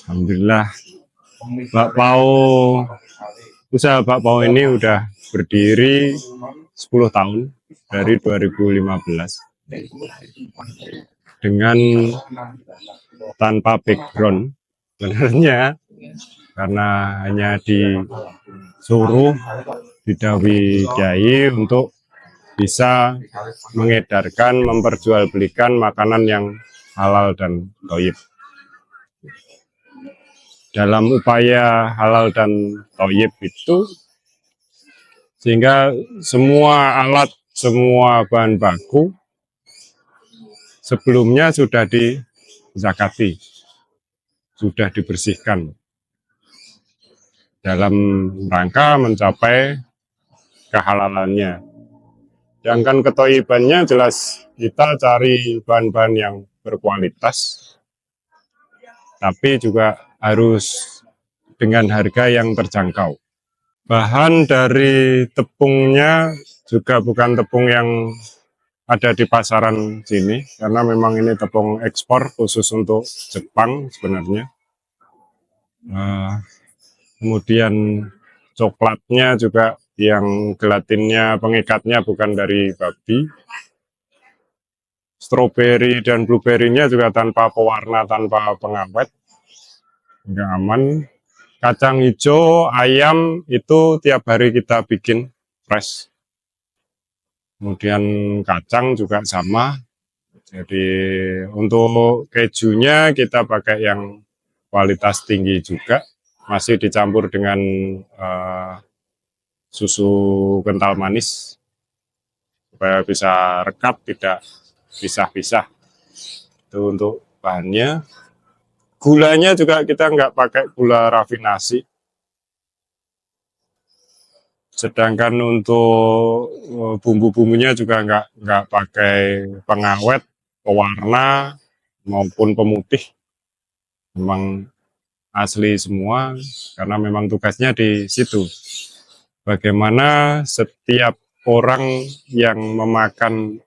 Alhamdulillah, usaha bakpao ini udah berdiri 10 tahun dari 2015 dengan tanpa background sebenarnya, karena hanya disuruh didhawuhi kiai untuk bisa mengedarkan, memperjualbelikan makanan yang halal dan thayyib. Dalam upaya halal dan thayyib itu, sehingga semua alat, semua bahan baku sebelumnya sudah dizakati, sudah dibersihkan dalam rangka mencapai kehalalannya. Sedangkan kethayyibannya jelas kita cari bahan-bahan yang berkualitas, tapi juga harus dengan harga yang terjangkau. Bahan dari tepungnya juga bukan tepung yang ada di pasaran sini, karena memang ini tepung ekspor khusus untuk Jepang sebenarnya. Kemudian coklatnya juga yang gelatinnya, pengikatnya bukan dari babi. Stroberi dan blueberry-nya juga tanpa pewarna, tanpa pengawet, nggak aman. Kacang hijau, ayam itu tiap hari kita bikin fresh. Kemudian kacang juga sama. Jadi untuk kejunya kita pakai yang kualitas tinggi juga, masih dicampur dengan susu kental manis supaya bisa rekat, tidak pisah-pisah. Itu untuk bahannya. Gulanya juga kita nggak pakai gula rafinasi. Sedangkan untuk bumbu-bumbunya juga nggak pakai pengawet, pewarna maupun pemutih. Memang asli semua, karena memang tugasnya di situ. Bagaimana setiap orang yang memakan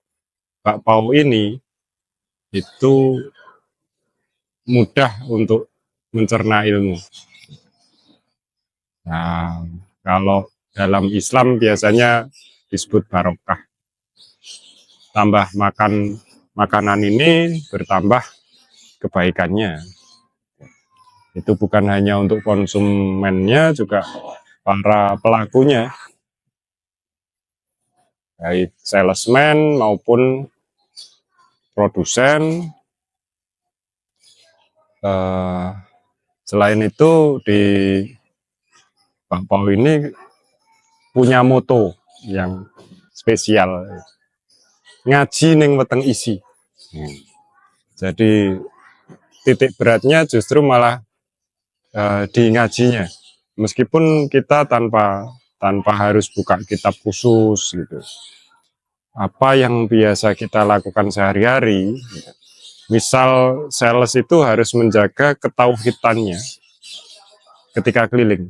bakpao ini itu mudah untuk mencerna ilmu. Nah, kalau dalam Islam biasanya disebut barokah. Tambah makan makanan ini, bertambah kebaikannya. Itu bukan hanya untuk konsumennya, juga para pelakunya, baik salesman maupun produsen. Selain itu, di bakpao ini punya moto yang spesial, ngaji ning weteng isi. Jadi titik beratnya justru malah di ngajinya, meskipun kita tanpa harus buka kitab khusus gitu. Apa yang biasa kita lakukan sehari-hari, misal sales itu harus menjaga ketauhidannya ketika keliling.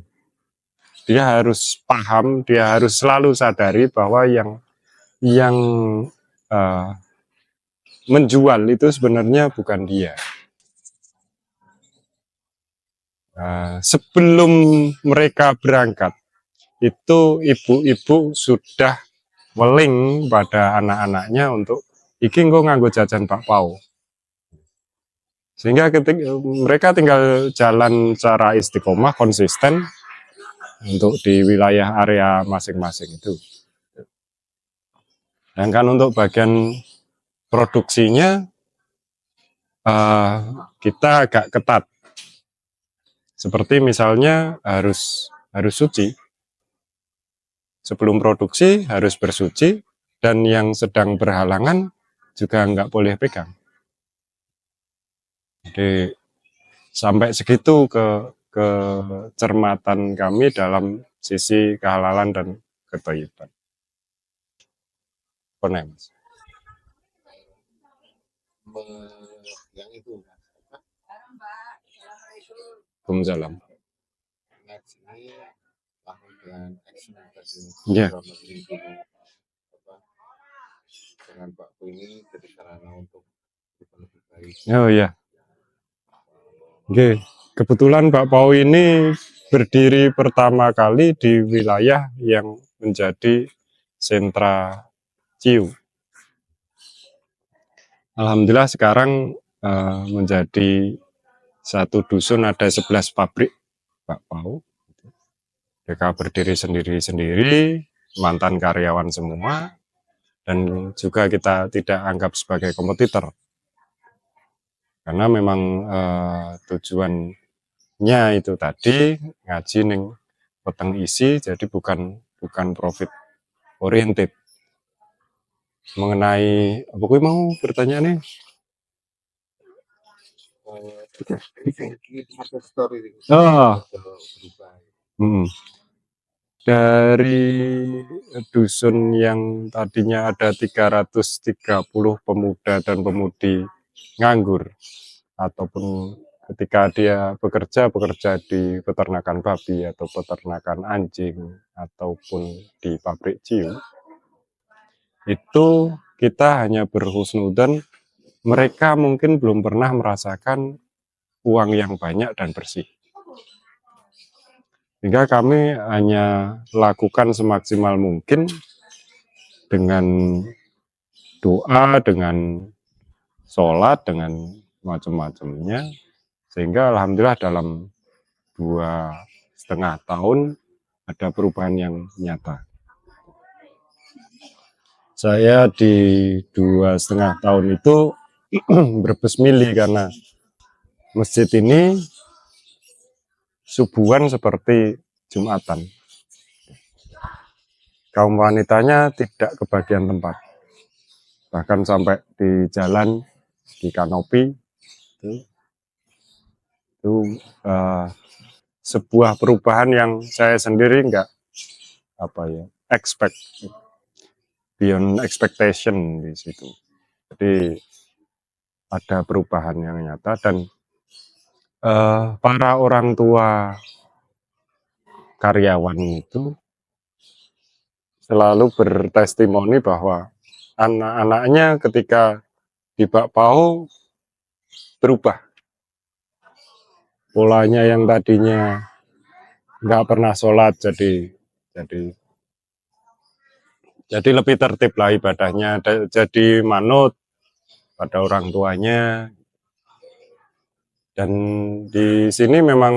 Dia harus paham, dia harus selalu sadari bahwa yang menjual itu sebenarnya bukan dia. Sebelum mereka berangkat, itu ibu-ibu sudah weling pada anak-anaknya untuk iki engko nganggo jajan bakpao. Sehingga mereka tinggal jalan secara istiqomah, konsisten untuk di wilayah area masing-masing itu. Sedangkan untuk bagian produksinya kita agak ketat. Seperti misalnya harus suci. Sebelum produksi harus bersuci, dan yang sedang berhalangan juga nggak boleh pegang. Jadi sampai segitu kecermatan kami dalam sisi kehalalan dan kethayyiban. Mas. Yang itu Waalaikumsalam. Iya. Dengan bakpao ini jadi sarana untuk lebih baik. Oh iya. Oke. Kebetulan bakpao ini berdiri pertama kali di wilayah yang menjadi sentra Ciu. Alhamdulillah sekarang menjadi satu dusun ada 11 pabrik bakpao. Mereka berdiri sendiri-sendiri, mantan karyawan semua, dan juga kita tidak anggap sebagai kompetitor. Karena memang tujuannya itu tadi ngaji ning peteng isi, jadi bukan profit oriented. Mengenai apa gue mau bertanya nih? Sukses story Oh, berubah. dari dusun yang tadinya ada 330 pemuda dan pemudi nganggur, ataupun ketika dia bekerja di peternakan babi atau peternakan anjing ataupun di pabrik ciu, itu kita hanya berhusnudzon, mereka mungkin belum pernah merasakan uang yang banyak dan bersih. Sehingga kami hanya lakukan semaksimal mungkin dengan doa, dengan sholat, dengan macam-macamnya. Sehingga alhamdulillah dalam 2,5 tahun ada perubahan yang nyata. Saya di 2,5 tahun itu berbesmili karena masjid ini subuhan seperti Jumatan. Kaum wanitanya tidak kebagian tempat. Bahkan sampai di jalan, di kanopi, itu sebuah perubahan yang saya sendiri nggak expect, beyond expectation di situ. Jadi ada perubahan yang nyata dan para orang tua karyawan itu selalu bertestimoni bahwa anak-anaknya ketika di bakpao berubah. Polanya yang tadinya nggak pernah sholat jadi lebih tertib lah ibadahnya, jadi manut pada orang tuanya. Dan di sini memang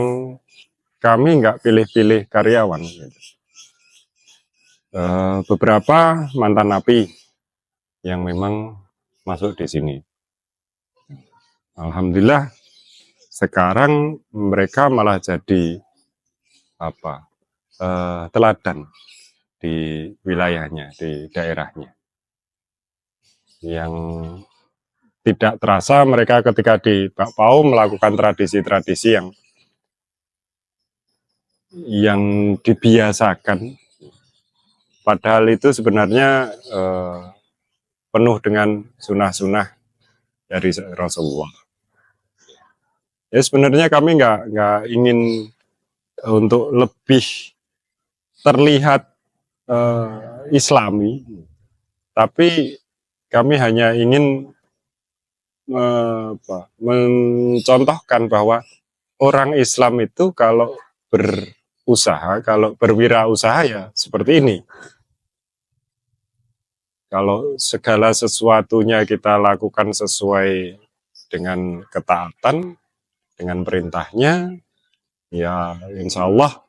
kami nggak pilih-pilih karyawan. Beberapa mantan napi yang memang masuk di sini. Alhamdulillah sekarang mereka malah jadi teladan di wilayahnya, di daerahnya. Yang tidak terasa mereka ketika di bakpao melakukan tradisi-tradisi yang dibiasakan. Padahal itu sebenarnya penuh dengan sunah-sunah dari Rasulullah. Ya sebenarnya kami nggak ingin untuk lebih terlihat Islami, tapi kami hanya ingin mencontohkan bahwa orang Islam itu kalau berusaha, kalau berwirausaha ya seperti ini. Kalau segala sesuatunya kita lakukan sesuai dengan ketaatan, dengan perintahnya, ya insya Allah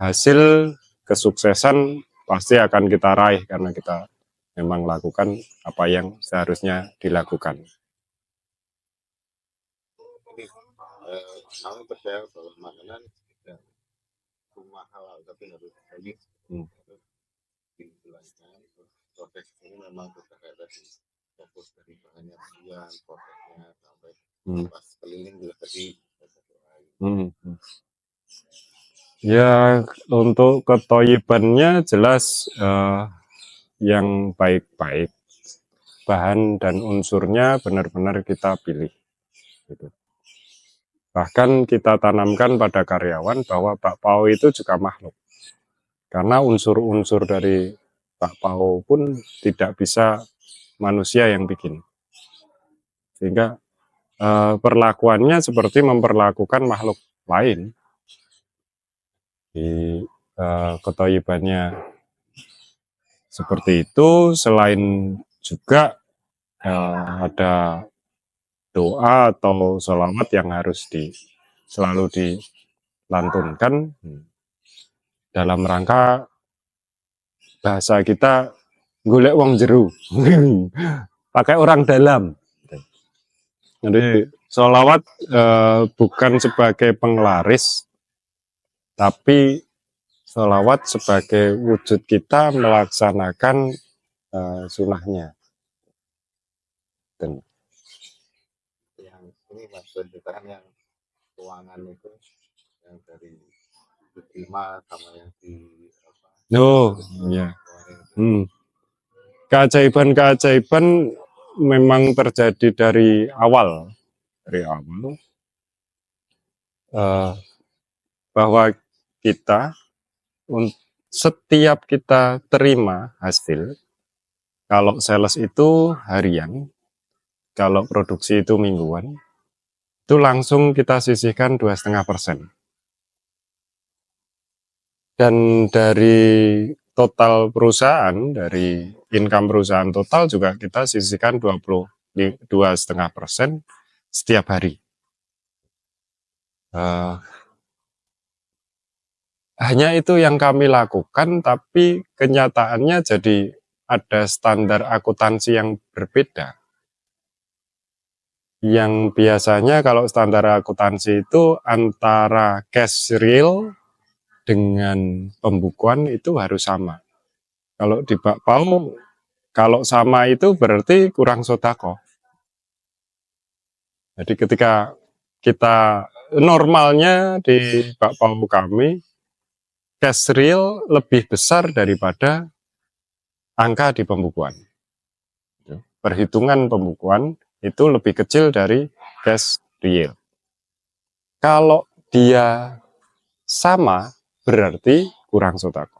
hasil kesuksesan pasti akan kita raih karena kita memang lakukan apa yang seharusnya dilakukan. Kami percaya bahwa makanan tidak cuma halal tapi harus baik. Dijelaskan proses ini memang kita ada fokus dari bahannya sekian, prosesnya sampai pas keliling juga tadi. Ya untuk ketoyibannya jelas yang baik-baik, bahan dan unsurnya benar-benar kita pilih gitu. Bahkan kita tanamkan pada karyawan bahwa bakpao itu juga makhluk, karena unsur-unsur dari bakpao pun tidak bisa manusia yang bikin, sehingga perlakuannya seperti memperlakukan makhluk lain di ketoyibannya seperti itu. Selain juga ada doa atau sholawat yang harus selalu dilantunkan dalam rangka bahasa kita golek wong jeru pakai orang dalam. Jadi sholawat bukan sebagai penglaris, tapi sholawat sebagai wujud kita melaksanakan sunnahnya. Dan Yang ini Mas penceritakan yang keuangan itu yang dari diterima sama yang di apa, ya, kemarin itu. keajaiban-keajaiban memang terjadi dari awal, bahwa kita setiap kita terima hasil, kalau sales itu harian, kalau produksi itu mingguan, itu langsung kita sisihkan 2,5%. Dan dari total perusahaan, dari income perusahaan total juga kita sisihkan 22,5% setiap hari. Hanya itu yang kami lakukan, tapi kenyataannya jadi ada standar akuntansi yang berbeda. Yang biasanya kalau standar akuntansi itu antara cash real dengan pembukuan itu harus sama. Kalau di Bakpao, kalau sama itu berarti kurang sodako. Jadi ketika kita normalnya di Bakpao kami, cash real lebih besar daripada angka di pembukuan. Perhitungan pembukuan itu lebih kecil dari cash real. Kalau dia sama, berarti kurang sodako.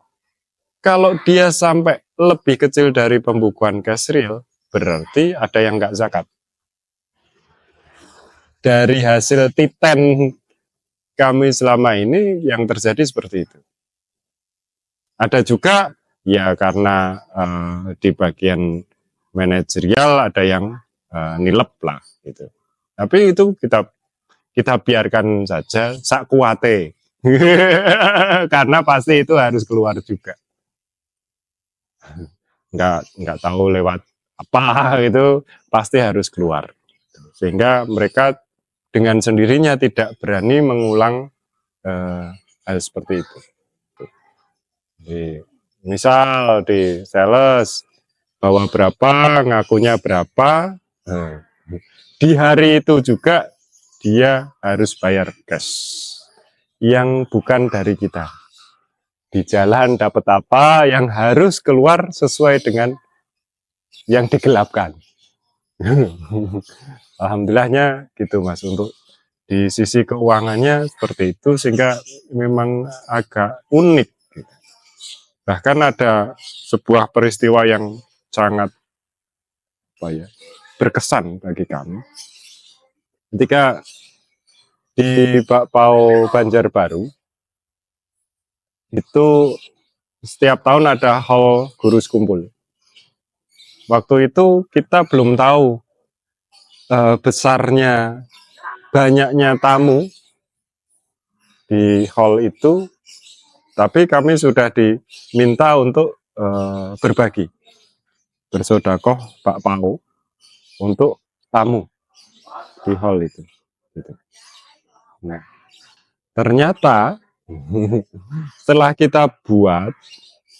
Kalau dia sampai lebih kecil dari pembukuan cash real, berarti ada yang nggak zakat. Dari hasil titen kami selama ini yang terjadi seperti itu. Ada juga ya karena di bagian manajerial ada yang nilep lah gitu. Tapi itu kita biarkan saja sak kuate. Karena pasti itu harus keluar juga. Nggak tahu lewat apa gitu, pasti harus keluar. Sehingga mereka dengan sendirinya tidak berani mengulang hal seperti itu. Misal di sales bawa berapa, ngakunya berapa, di hari itu juga dia harus bayar cash yang bukan dari kita. Di jalan dapat apa yang harus keluar sesuai dengan yang digelapkan. Alhamdulillahnya gitu Mas, untuk di sisi keuangannya seperti itu, sehingga memang agak unik. Bahkan ada sebuah peristiwa yang sangat berkesan bagi kami. Ketika di Bakpao Banjarbaru, itu setiap tahun ada hall guru sekumpul. Waktu itu kita belum tahu besarnya, banyaknya tamu di hall itu, tapi kami sudah diminta untuk berbagi, bersodakoh bakpao untuk tamu di hall itu. Gitu. Nah, ternyata setelah kita buat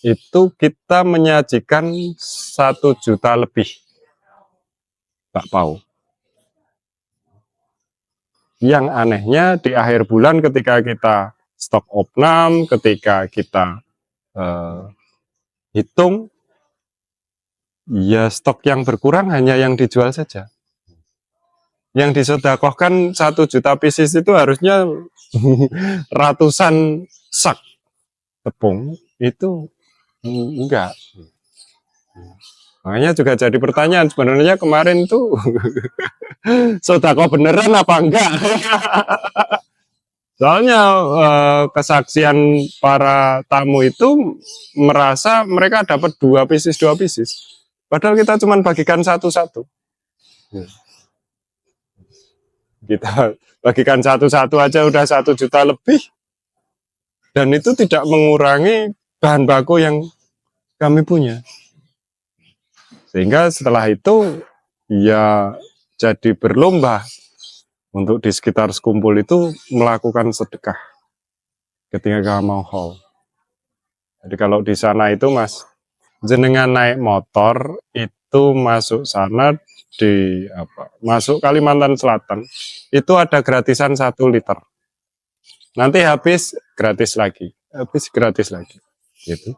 itu kita menyajikan 1 juta lebih bakpao. Yang anehnya di akhir bulan ketika kita stok opnam, ketika kita hitung, ya stok yang berkurang hanya yang dijual saja. Yang disedekahkan 1 juta pieces itu harusnya ratusan sak tepung, itu enggak. Makanya juga jadi pertanyaan sebenarnya kemarin tuh sodako beneran apa enggak? Soalnya kesaksian para tamu itu merasa mereka dapat dua pieces. Padahal kita cuma bagikan satu-satu. Kita bagikan satu-satu aja udah 1 juta lebih. Dan itu tidak mengurangi bahan baku yang kami punya. Sehingga setelah itu ya jadi berlomba untuk di sekitar sekumpul itu melakukan sedekah ketika mau haul. Jadi kalau di sana itu Mas, jenengan naik motor itu masuk sana di masuk Kalimantan Selatan itu ada gratisan 1 liter. Nanti habis gratis lagi, gitu.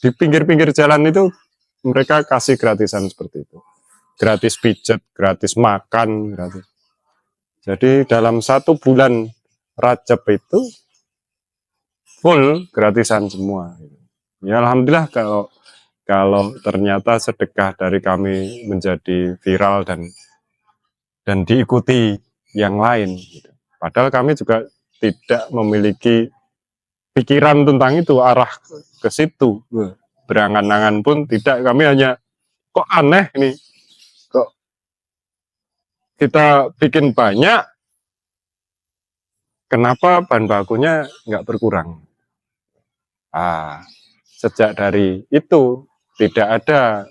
Di pinggir-pinggir jalan itu mereka kasih gratisan seperti itu. Gratis pijet, gratis makan, gratis. Jadi dalam 1 bulan Rajab itu full gratisan semua. Ya alhamdulillah kalau ternyata sedekah dari kami menjadi viral dan diikuti yang lain. Gitu. Padahal kami juga tidak memiliki pikiran tentang itu, arah ke situ. Berangan-angan pun tidak, kami hanya kok aneh nih, kok kita bikin banyak, kenapa bahan bakunya nggak berkurang? Sejak dari itu tidak ada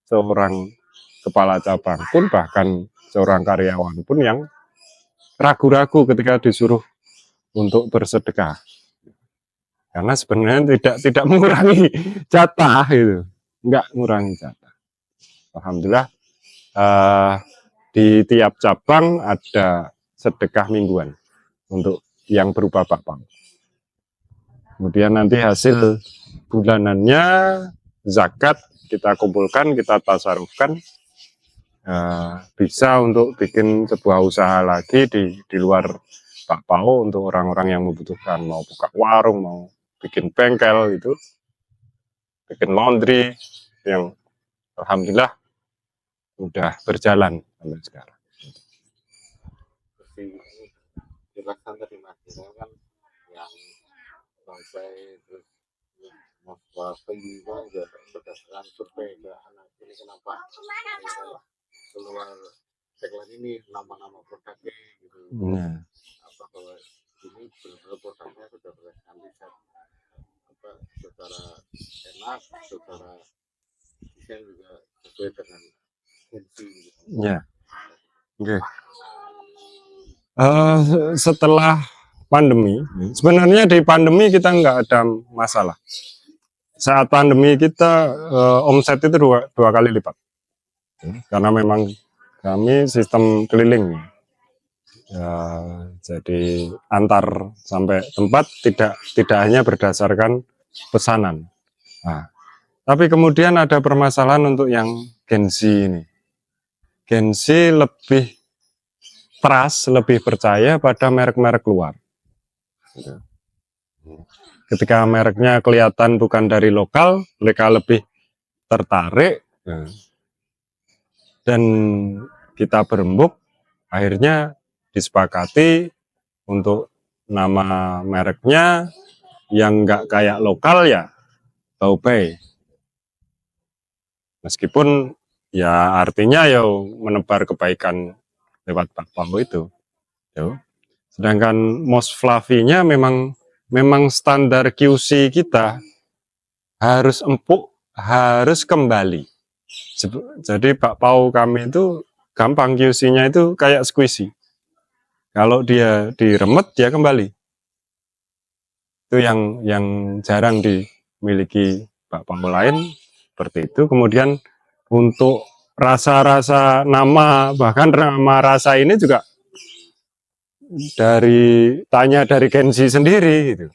seorang kepala cabang pun, bahkan seorang karyawan pun yang ragu-ragu ketika disuruh untuk bersedekah. Karena sebenarnya tidak mengurangi jatah itu, nggak mengurangi jatah. Alhamdulillah di tiap cabang ada sedekah mingguan untuk yang berupa bakpao. Kemudian nanti hasil bulanannya zakat kita kumpulkan, kita tasarufkan, bisa untuk bikin sebuah usaha lagi di luar bakpao untuk orang-orang yang membutuhkan, mau buka warung, mau bikin bengkel itu, bikin laundry yang alhamdulillah udah berjalan sampai sekarang. Jelaskan tadi Mas, kan yang sampai terus penjual berdasarkan survei ke anak ini kenapa keluar tagline ini nama-nama produknya gitu. Apa bahwa ini benar-benar produknya sudah berdasarkan riset secara enak, secara desain juga sesuai dengan fungsi gitu. Ya. Oke. Setelah pandemi, sebenarnya di pandemi kita nggak ada masalah. Saat pandemi kita omset itu dua kali lipat, karena memang kami sistem keliling, ya, jadi antar sampai tempat tidak hanya berdasarkan pesanan. Tapi kemudian ada permasalahan untuk yang Gen Z ini. Gen Z lebih trust, lebih percaya pada merek-merek luar. Ketika mereknya kelihatan bukan dari lokal, mereka lebih tertarik, dan kita berembuk, akhirnya disepakati untuk nama mereknya yang nggak kayak lokal ya Taobei. Meskipun ya artinya ya menebar kebaikan lewat bakpao itu. Sedangkan Mos Fluffy-nya memang standar QC kita harus empuk, harus kembali. Jadi bakpao kami itu gampang, QC-nya itu kayak squishy. Kalau dia diremet dia kembali. Itu yang jarang dimiliki bakpao lain seperti itu. Kemudian untuk rasa-rasa nama, bahkan nama rasa ini juga dari Gen Z sendiri gitu.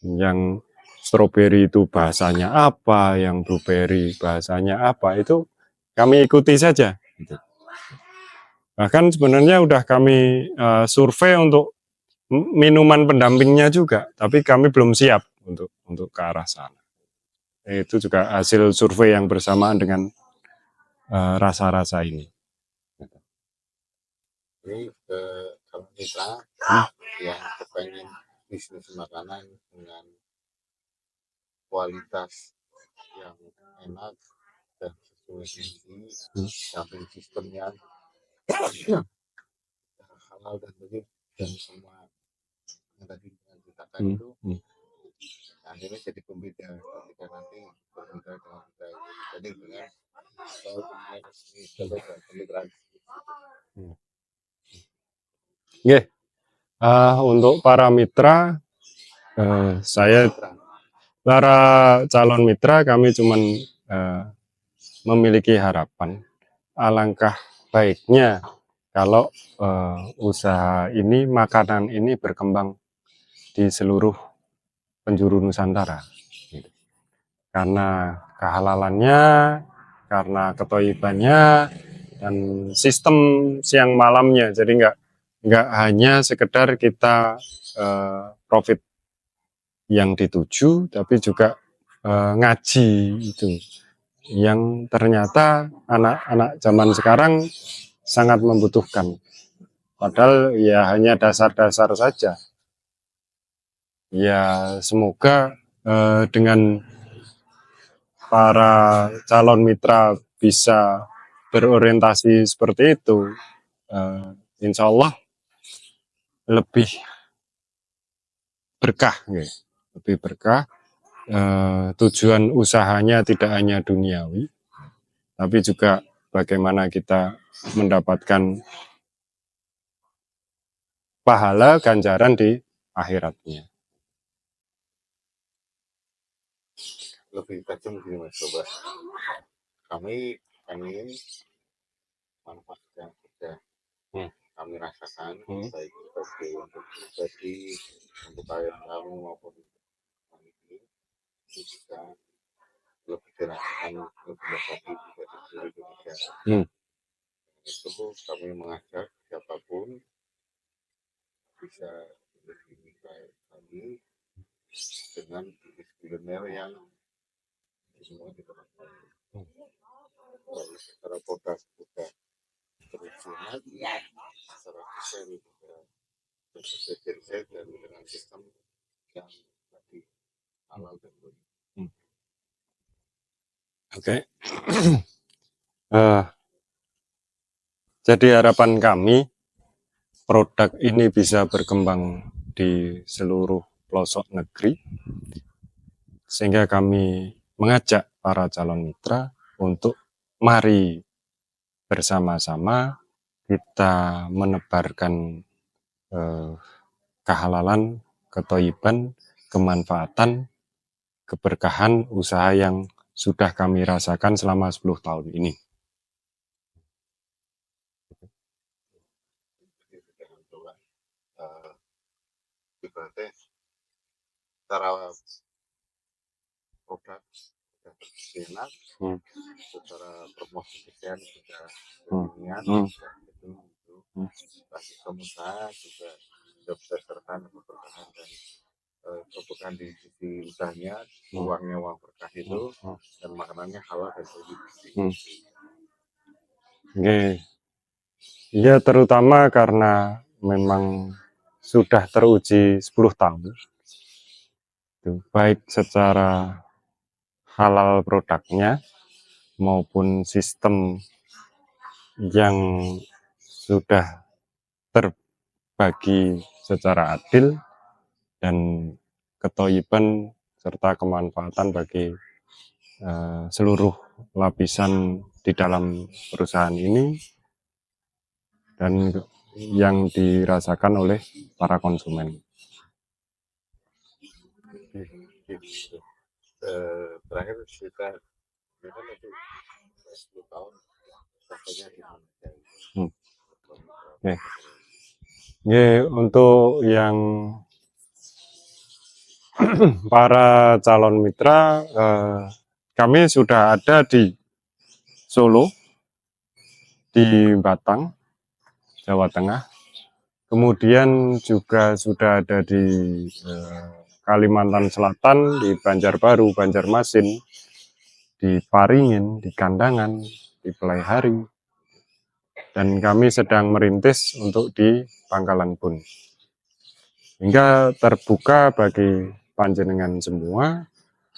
Yang strawberry itu bahasanya apa, yang blueberry bahasanya apa, itu kami ikuti saja gitu. Bahkan sebenarnya udah kami survei untuk minuman pendampingnya juga, tapi kami belum siap untuk ke arah sana. Itu juga hasil survei yang bersamaan dengan rasa-rasa ini. Ini kalau mitra yang kepengen bisnis makanan dengan kualitas yang enak dan sesuai gizi, samping sistemnya halal dan begitu dan semua yang tadi dikatakan itu akhirnya jadi pembeda ketika nanti berbeda dengan kita. Jadi dengan resmi sebagai kemitraan. Untuk para mitra, saya para calon mitra kami cuman memiliki harapan. Alangkah baiknya kalau usaha ini, makanan ini berkembang di seluruh penjuru Nusantara. Karena kehalalannya, karena ketoibannya, dan sistem siang malamnya. Jadi nggak hanya sekedar kita profit yang dituju, tapi juga ngaji itu yang ternyata anak-anak zaman sekarang sangat membutuhkan. Padahal ya hanya dasar-dasar saja. Ya semoga dengan para calon mitra bisa berorientasi seperti itu, insya Allah lebih berkah, lebih berkah. Tujuan usahanya tidak hanya duniawi, tapi juga bagaimana kita mendapatkan pahala ganjaran di akhiratnya. Lebih tajam gini Mas Coba. Kami ingin manfaat yang sudah kami rasakan baik sebagai untuk pribadi, untuk klien kamu maupun kami ini bisa lebih dirasakan lebih lagi juga di seluruh Indonesia. Itu kami mengajak siapapun bisa lebih baik lagi dengan bisnis kuliner yang semua diterapkan. Lalu secara produk juga terlihat, secara desain juga bersesuai dan dengan sistem yang tadi halal dan benar. Oke. Jadi harapan kami produk ini bisa berkembang di seluruh pelosok negeri, sehingga kami mengajak para calon mitra untuk mari bersama-sama kita menebarkan kehalalan, ketoiban, kemanfaatan, keberkahan usaha yang sudah kami rasakan selama 10 tahun ini. Ibaratnya secara produk sudah enak, secara promosi desain sudah niat, itu pasti pengusaha juga sudah berdasarkan keberkahan dan keberkahan di sisi usahanya, uangnya uang berkah itu, dan makanannya halal dan bersih. Ya terutama karena memang sudah teruji 10 tahun, baik secara halal produknya maupun sistem yang sudah terbagi secara adil dan ketoiban serta kemanfaatan bagi seluruh lapisan di dalam perusahaan ini dan yang dirasakan oleh para konsumen. Terakhir kita kan itu 10 tahun rasanya gimana? Untuk yang para calon mitra, kami sudah ada di Solo, di Batang, Jawa Tengah. Kemudian juga sudah ada di Kalimantan Selatan, di Banjarbaru, Banjarmasin, di Paringin, di Kandangan, di Pelaihari, dan kami sedang merintis untuk di Pangkalan Bun. Hingga terbuka bagi panjenengan semua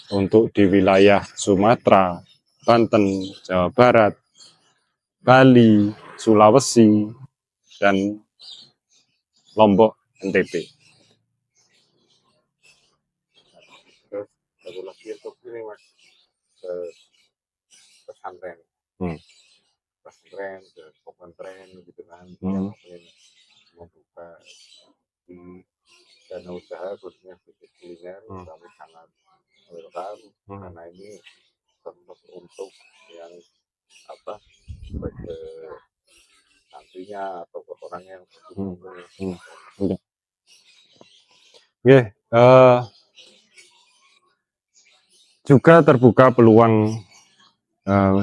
untuk di wilayah Sumatera, Banten, Jawa Barat, Bali, Sulawesi, dan Lombok, NTB. Terus satu lagi untuk ini Mas, ke pesantren, Hmm. pesantren, ke pesantren gitu kan, Hmm. yang ingin membuka di dana usaha khususnya bisnis kuliner, kami sangat welcome karena ini termasuk untuk yang apa sebagai santrinya atau orang yang Oke, juga terbuka peluang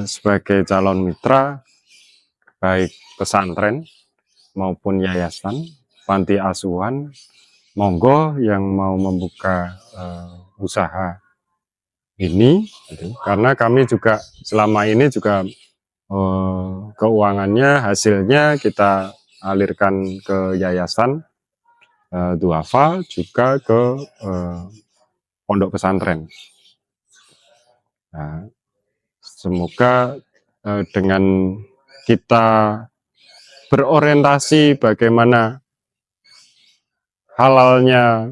sebagai calon mitra baik pesantren maupun yayasan, panti asuhan, monggo yang mau membuka usaha ini, gitu. Karena kami juga selama ini juga keuangannya hasilnya kita alirkan ke yayasan duafa, juga ke pondok pesantren. Nah, semoga dengan kita berorientasi bagaimana halalnya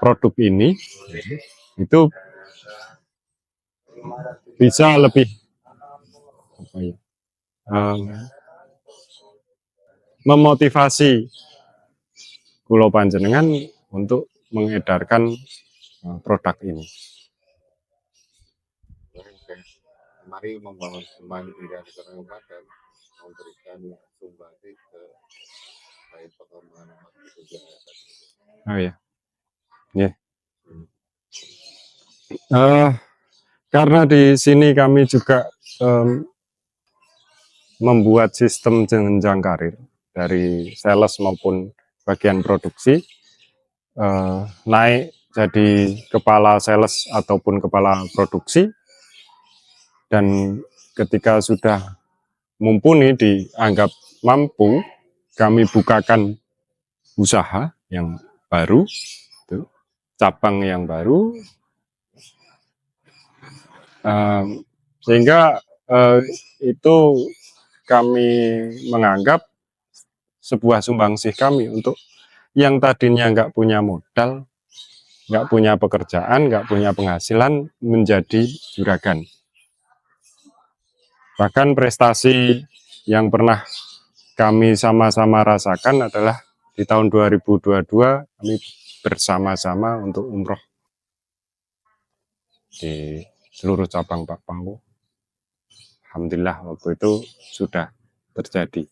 produk ini, itu bisa lebih memotivasi Kulo Panjenengan untuk mengedarkan produk ini. Mari membangun kemandirian umat dan memberikan sumbangsi ke baik perkembangan umat juga. Oh ya, yeah. Karena di sini kami juga membuat sistem jenjang karir dari sales maupun bagian produksi, naik jadi kepala sales ataupun kepala produksi, dan ketika sudah mumpuni dianggap mampu, kami bukakan usaha yang baru, cabang yang baru, sehingga itu kami menganggap sebuah sumbangsih kami untuk yang tadinya nggak punya modal, nggak punya pekerjaan, nggak punya penghasilan, menjadi juragan. Bahkan prestasi yang pernah kami sama-sama rasakan adalah di tahun 2022 kami bersama-sama untuk umroh di seluruh cabang Pak Pau. Alhamdulillah waktu itu sudah terjadi.